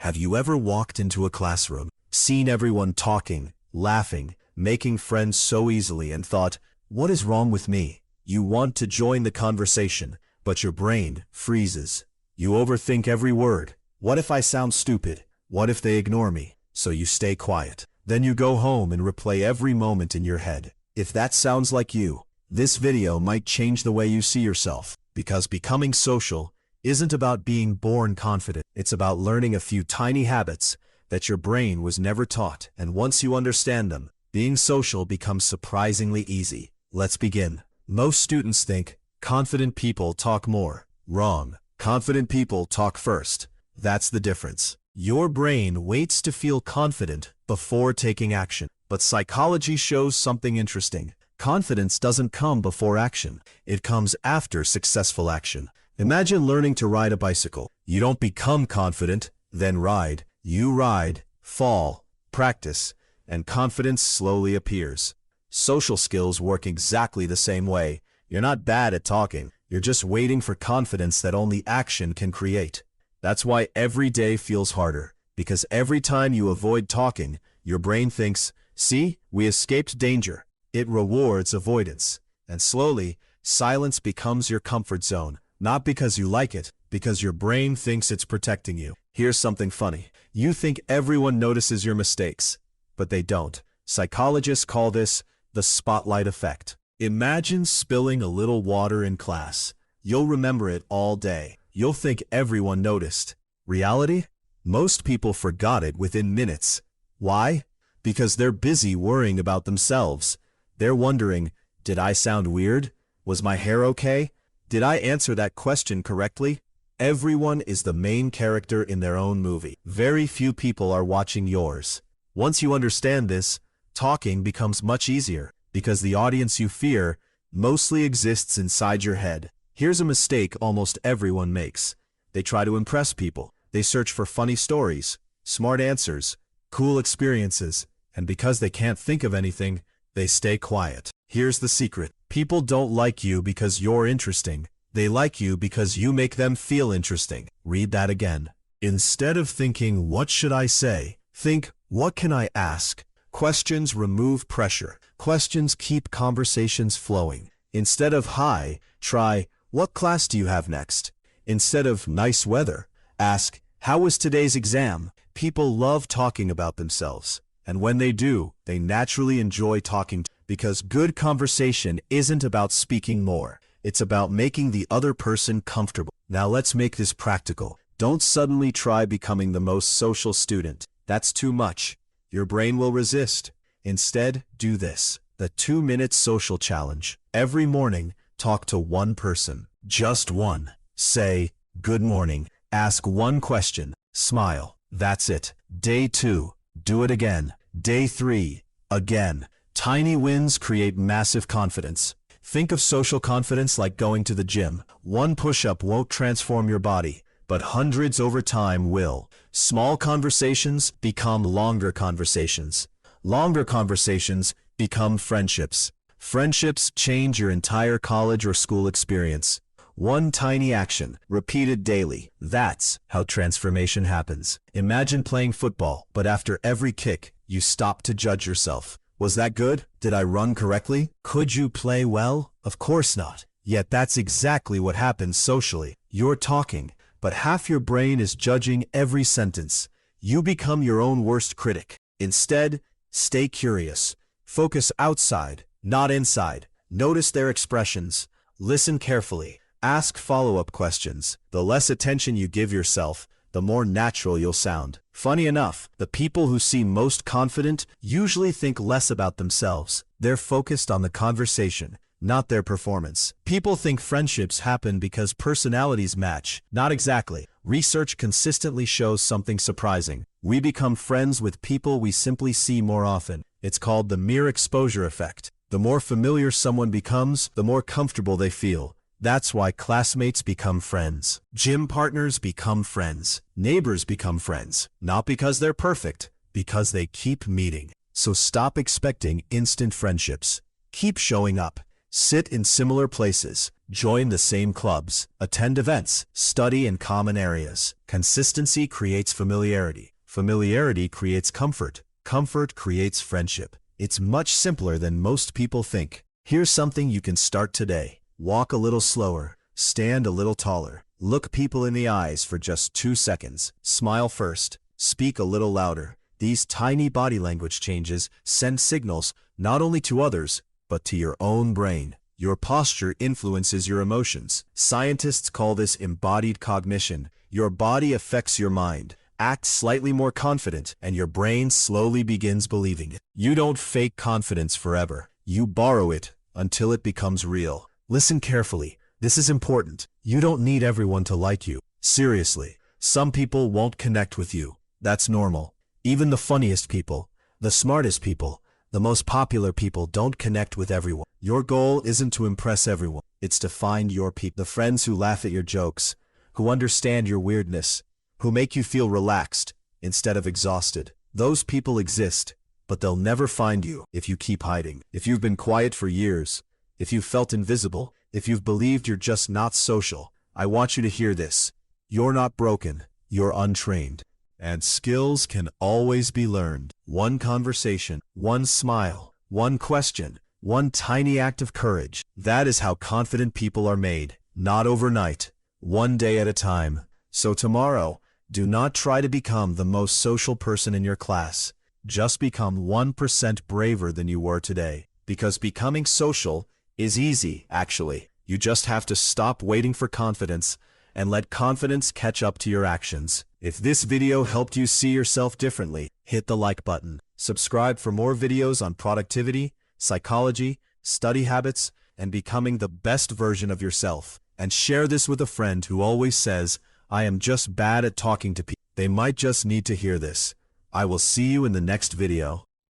Have you ever walked into a classroom, seen everyone talking, laughing, making friends so easily and thought, what is wrong with me? You want to join the conversation, but your brain freezes. You overthink every word. What if I sound stupid? What if they ignore me? So you stay quiet. Then you go home and replay every moment in your head. If that sounds like you, this video might change the way you see yourself, because becoming social isn't about being born confident. It's about learning a few tiny habits that your brain was never taught, and once you understand them, being social becomes surprisingly easy. Let's begin. Most students think confident people talk more. Wrong. Confident people talk first. That's the difference. Your brain waits to feel confident before taking action. But psychology shows something interesting. Confidence doesn't come before action. It comes after successful action. Imagine learning to ride a bicycle. You don't become confident, then ride. You ride, fall, practice, and confidence slowly appears. Social skills work exactly the same way. You're not bad at talking. You're just waiting for confidence that only action can create. That's why every day feels harder. Because every time you avoid talking, your brain thinks, see, we escaped danger. It rewards avoidance. And slowly, silence becomes your comfort zone. Not because you like it, because your brain thinks it's protecting you. Here's something funny. You think everyone notices your mistakes, but they don't. Psychologists call this the spotlight effect. Imagine spilling a little water in class. You'll remember it all day. You'll think everyone noticed. Reality? Most people forgot it within minutes. Why? Because they're busy worrying about themselves. They're wondering, did I sound weird? Was my hair okay? Did I answer that question correctly? Everyone is the main character in their own movie. Very few people are watching yours. Once you understand this, talking becomes much easier, because the audience you fear mostly exists inside your head. Here's a mistake almost everyone makes. They try to impress people. They search for funny stories, smart answers, cool experiences, and because they can't think of anything, they stay quiet. Here's the secret. People don't like you because you're interesting. They like you because you make them feel interesting. Read that again. Instead of thinking, what should I say? Think, what can I ask? Questions remove pressure. Questions keep conversations flowing. Instead of hi, try, what class do you have next? Instead of nice weather, ask, how was today's exam? People love talking about themselves. And when they do, they naturally enjoy talking, because good conversation isn't about speaking more. It's about making the other person comfortable. Now let's make this practical. Don't suddenly try becoming the most social student. That's too much. Your brain will resist. Instead, do this. The 2-minute social challenge. Every morning, talk to one person. Just one. Say, good morning. Ask one question. Smile. That's it. Day 2. Do it again. Day 3. Again. Tiny wins create massive confidence. Think of social confidence like going to the gym. One push-up won't transform your body, but hundreds over time will. Small conversations become longer conversations. Longer conversations become friendships. Friendships change your entire college or school experience. One tiny action, repeated daily. That's how transformation happens. Imagine playing football, but after every kick, you stop to judge yourself. Was that good? Did I run correctly? Could you play well? Of course not. Yet that's exactly what happens socially. You're talking, but half your brain is judging every sentence. You become your own worst critic. Instead, stay curious. Focus outside, not inside. Notice their expressions. Listen carefully. Ask follow-up questions. The less attention you give yourself, the more natural you'll sound. Funny enough, the people who seem most confident usually think less about themselves. They're focused on the conversation, not their performance. People think friendships happen because personalities match. Not exactly. Research consistently shows something surprising. We become friends with people we simply see more often. It's called the mere exposure effect. The more familiar someone becomes, the more comfortable they feel. That's why classmates become friends. Gym partners become friends. Neighbors become friends. Not because they're perfect, because they keep meeting. So stop expecting instant friendships. Keep showing up. Sit in similar places, join the same clubs, attend events, study in common areas. Consistency creates familiarity. Familiarity creates comfort. Comfort creates friendship. It's much simpler than most people think. Here's something you can start today. Walk a little slower, stand a little taller, look people in the eyes for just 2 seconds, smile first, speak a little louder. These tiny body language changes send signals not only to others, but to your own brain. Your posture influences your emotions. Scientists call this embodied cognition. Your body affects your mind. Act slightly more confident, and your brain slowly begins believing it. You don't fake confidence forever. You borrow it until it becomes real. Listen carefully. This is important. You don't need everyone to like you. Seriously, some people won't connect with you. That's normal. Even the funniest people, the smartest people, the most popular people don't connect with everyone. Your goal isn't to impress everyone. It's to find your people. The friends who laugh at your jokes, who understand your weirdness, who make you feel relaxed instead of exhausted. Those people exist, but they'll never find you if you keep hiding. If you've been quiet for years, if you've felt invisible, if you've believed you're just not social, I want you to hear this. You're not broken. You're untrained. And skills can always be learned. One conversation, one smile, one question, one tiny act of courage. That is how confident people are made. Not overnight, one day at a time. So tomorrow, do not try to become the most social person in your class. Just become 1% braver than you were today. Because becoming social is easy, actually. You just have to stop waiting for confidence and let confidence catch up to your actions. If this video helped you see yourself differently, hit the like button. Subscribe for more videos on productivity, psychology, study habits, and becoming the best version of yourself. And share this with a friend who always says, I am just bad at talking to people. They might just need to hear this. I will see you in the next video.